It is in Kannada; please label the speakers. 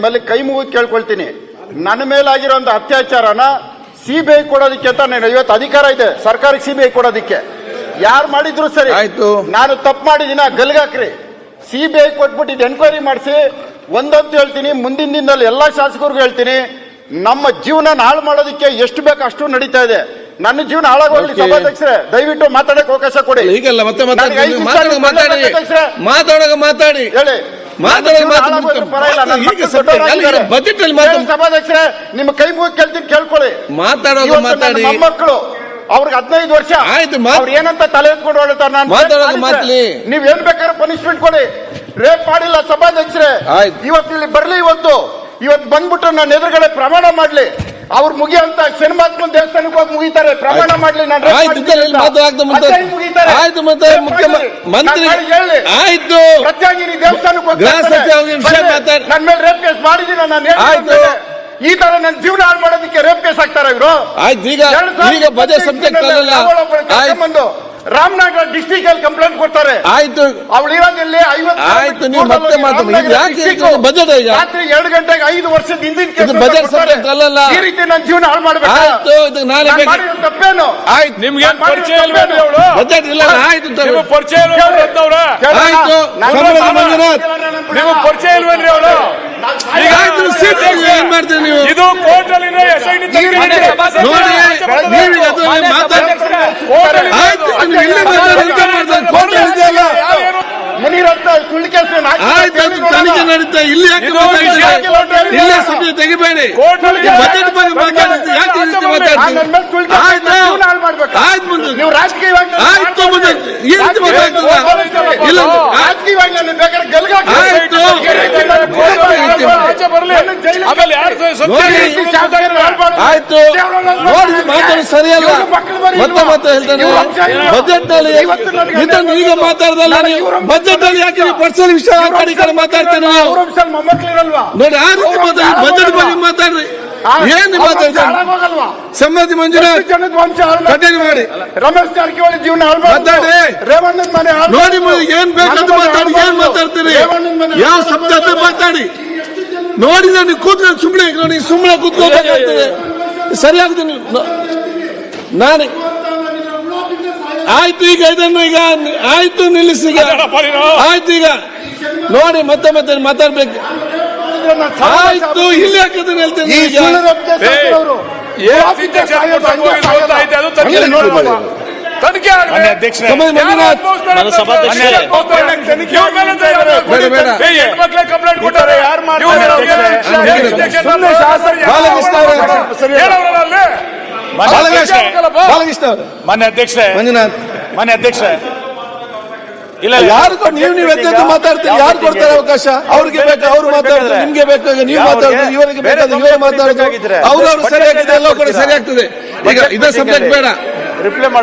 Speaker 1: ಮೇಲೆ ಕೈ ಮುಗಿದು ಕೇಳ್ಕೊಳ್ತೀನಿ, ನನ್ನ ಮೇಲಾಗಿರುವಂತ ಅತ್ಯಾಚಾರನ ಸಿಬಿಐ ಕೊಡೋದಕ್ಕೆ ಅಂತ ನಾನು ಇವತ್ತು ಅಧಿಕಾರ ಇದೆ ಸರ್ಕಾರಕ್ಕೆ ಸಿಬಿಐ ಕೊಡೋದಕ್ಕೆ. ಯಾರು ಮಾಡಿದ್ರು ಸರಿ, ನಾನು ತಪ್ಪು ಮಾಡಿದಿನ ಗಲ್ಗಾಕ್ರಿ, ಸಿಬಿಐ ಕೊಟ್ಬಿಟ್ಟು ಎನ್ಕ್ವೈರಿ ಮಾಡಿಸಿ ಒಂದಂತ ಹೇಳ್ತೀನಿ, ಮುಂದಿನ ದಿನದಲ್ಲಿ ಎಲ್ಲಾ ಶಾಸಕರಿಗೂ ಹೇಳ್ತೀನಿ, ನಮ್ಮ ಜೀವನ ಹಾಳು ಮಾಡೋದಕ್ಕೆ ಎಷ್ಟು ಬೇಕು ಅಷ್ಟು ನಡೀತಾ ಇದೆ. ನನ್ನ ಜೀವನ ಹಾಳಾಗೋಗ್ಲಿ ಸಭಾಧ್ಯಕ್ಷರೇ, ದಯವಿಟ್ಟು ಮಾತಾಡಕ್ಕೆ ಅವಕಾಶ ಕೊಡಿ.
Speaker 2: ಈಗಲ್ಲ ಮತ್ತೆ ಮಾತಾಡಿ ಹೇಳಿ ಬಜೆಟ್ ಅಲ್ಲಿ
Speaker 1: ಸಭಾಧ್ಯಕ್ಷರೇ, ನಿಮ್ಮ ಕೈ ಮುಗಿ ಕೇಳ್ತೀನಿ ಕೇಳ್ಕೊಳ್ಳಿ.
Speaker 2: ಮಾತಾಡೋದು ಮಾತಾಡಿ.
Speaker 1: ಮೊಮ್ಮಕ್ಕಳು ಅವ್ರಿಗೆ 15 ವರ್ಷ
Speaker 2: ಆಯ್ತು,
Speaker 1: ಅವ್ರು ಏನಂತ ತಲೆ ಎತ್ಕೊಂಡು ಹೊರಡ್ತಾರೆ. ನೀವ್ ಏನ್ ಬೇಕಾದ್ರೆ ಪನಿಷ್ಮೆಂಟ್ ಕೊಡಿ, ರೇಪ್ ಮಾಡಿಲ್ಲ ಸಭಾಧ್ಯಕ್ಷರೇ. ಇವತ್ತು ಇಲ್ಲಿ ಬರ್ಲಿ, ಇವತ್ತು ಬಂದ್ಬಿಟ್ಟು ನನ್ನ ಎದುರುಗಡೆ ಪ್ರಮಾಣ ಮಾಡ್ಲಿ. ಅವ್ರು ಮುಗಿಯಂತ ಶನಿಮಾತ್ಮನ ದೇವಸ್ಥಾನಕ್ಕೆ ಹೋಗಿ ಮುಗಿತಾರೆ, ಪ್ರಮಾಣ ಮಾಡ್ಲಿ. ನಾನು
Speaker 2: ಆಯ್ತು
Speaker 1: ಪ್ರತ್ಯಾಗಿನಿ ದೇವಸ್ಥಾನಕ್ಕೆ ಹೋಗಿ ನನ್ನ ಮೇಲೆ ರೇಪ್ ಕೇಸ್ ಮಾಡಿದೀನಿ ನಾನು. ಈ ತರ ನನ್ನ ಜೀವನ ಹಾಳು ಮಾಡೋದಕ್ಕೆ ರೇಪ್ ಕೇಸ್ ಹಾಕ್ತಾರ ಇವರು.
Speaker 2: ಆಯ್ತು, ಈಗ ಬಜೆಟ್ ಸಬ್ಜೆಕ್ಟ್
Speaker 1: ಬಂದು ರಾಮನಗರ ಡಿಸ್ಟ್ರಿಕ್ಟ್ ಅಲ್ಲಿ ಕಂಪ್ಲೇಂಟ್ ಕೊಡ್ತಾರೆ.
Speaker 2: ಆಯ್ತು,
Speaker 1: ಅವಳು ಇರೋದಿಲ್ಲಿ 50.
Speaker 2: ಆಯ್ತು, ನೀವು ಮತ್ತೆ ಬಜೆಟ್
Speaker 1: ರಾತ್ರಿ 2 ಗಂಟೆಗೆ 5 ವರ್ಷದ ಹಿಂದಿನ
Speaker 2: ಬಜೆಟ್ ಸಬ್ಜೆಕ್ಟ್ ಅಲ್ಲಲ್ಲ.
Speaker 1: ಈ ರೀತಿ ನನ್ನ ಜೀವನ ಹಾಳು ಮಾಡ್ಬೇಕು. ತಪ್ಪೇನು?
Speaker 2: ಆಯ್ತು, ನಿಮ್ಗೆ ಪರಿಚಯ ಬಜೆಟ್ ಇಲ್ಲ. ಆಯ್ತು,
Speaker 3: ಪರಿಚಯ
Speaker 2: ಆಯ್ತು,
Speaker 3: ನೀವು ಪರಿಚಯ ಇಲ್ವೇನ್ರಿ ಅವಳು?
Speaker 2: ಏನ್ ಮಾಡ್ತೀರಿ ನೀವು?
Speaker 3: ಇದು ಕೋರ್ಟ್ ಅಲ್ಲಿ
Speaker 2: ತನಿಖೆ ನಡೀತಾ ಇಲ್ಲಿ ಯಾಕೆ ಇಲ್ಲೇ ಸುದ್ದಿ ತೆಗಿಬೇಡಿ. ಬಜೆಟ್ ಬಗ್ಗೆ ಮಾತಾಡಿದ್ದು ಯಾಕೆ ಆಯ್ತು ಮುಂದೆ
Speaker 1: ನೀವು ರಾಜಕೀಯವಾಗಿ
Speaker 2: ಆಯ್ತು ಮುಂದೆ ಈ ರೀತಿ ಮಾತಾಡ್ತದ ಇಲ್ಲ
Speaker 1: ರಾಜಕೀಯವಾಗಿ ಬೇಕಾದ್ರೆ ಗಲ್ಗಾಕಿ.
Speaker 2: ಆಯ್ತು, ಆಯ್ತು ನೋಡಿ ಮಾತಾಡೋದು ಸರಿಯಲ್ಲ. ಮತ್ತೆ ಹೇಳ್ತಾನೆ ಬಜೆಟ್ ನಲ್ಲಿ ಇದನ್ನು ಈಗ ಮಾತಾಡ್ದಲ್ಲ ನೀವು. ಬಜೆಟ್ ಅಲ್ಲಿ ಯಾಕೆ ಪರ್ಸನಲ್ ವಿಷಯ ಮಾತಾಡ್ತೇನೆ ನೋಡಿ. ಆ ರೀತಿ ಮಾತಾಡಿ, ಬಜೆಟ್ ಬಗ್ಗೆ ಮಾತಾಡ್ರಿ. ಏನು ಮಾತಾಡ್ತಾರೆ? ಸಮ್ಮತಿ ಮಂಜುನಾಥ್ ಕಂಟಿನ್ಯೂ ಮಾಡಿ.
Speaker 1: ರಮೇಶ್ ಜಾರಕಿಹೊಳಿ ಜೀವನ
Speaker 2: ಮಾತಾಡಿ.
Speaker 1: ರೇವಣ್ಣನ ಮನೆ
Speaker 2: ನೋಡಿ ಏನ್ ಬೇಕಂತ ಮಾತಾಡಿ. ಏನ್ ಮಾತಾಡ್ತೀರಿ? ಯಾವ ಶಬ್ದ ಮಾತಾಡಿ ನೋಡಿ. ನಾನು ಕೂತ್ಕೊಂಡು ಸುಮ್ಮನೆ ಕೂತ್ಕೋಬೇಕಾಗ್ತದೆ. ಸರಿಯಾಗಿದೆ ನಾನು. ಆಯ್ತು, ಈಗ ಇದನ್ನು ಈಗ ಆಯ್ತು ನಿಲ್ಲಿಸಿ. ಆಯ್ತು, ಈಗ ನೋಡಿ ಮತ್ತೆ ಮಾತಾಡ್ಬೇಕು. ಆಯ್ತು, ಇಲ್ಲಿ ಹಾಕಿದ್ರೆ ಹೇಳ್ತೇನೆ.
Speaker 3: ತನಿಖೆ ಕಂಪ್ಲೇಂಟ್ ಕೊಟ್ಟಾರೆ. ಯಾರು ಮಾನ್ಯ ಅಧ್ಯಕ್ಷರೇ, ಮಾನ್ಯ ಅಧ್ಯಕ್ಷರೇ, ಇಲ್ಲ
Speaker 2: ಯಾರು ನೀವು ಎದ್ದು ಮಾತಾಡ್ತೀರಿ? ಯಾರು ಕೊಡ್ತಾರೆ ಅವಕಾಶ? ಅವ್ರಿಗೆ ಬೇಕು ಅವ್ರು ಮಾತಾಡ್ತಾರೆ, ನಿಮ್ಗೆ ಬೇಕಾಗ ನೀವು ಮಾತಾಡ್ತಾರೆ, ಇವರಿಗೆ ಬೇಕಾದ ಇವರು ಮಾತಾಡ್ತಾರೆ. ಅವ್ರವ್ರು ಸರಿಯಾಗಿದೆ, ಎಲ್ಲ ಕೂಡ ಸರಿ ಆಗ್ತದೆ. ಈಗ ಇದೇ ಸಬ್ಜೆಕ್ಟ್ ಬೇಡ.
Speaker 3: ರಿಪ್ಲೈ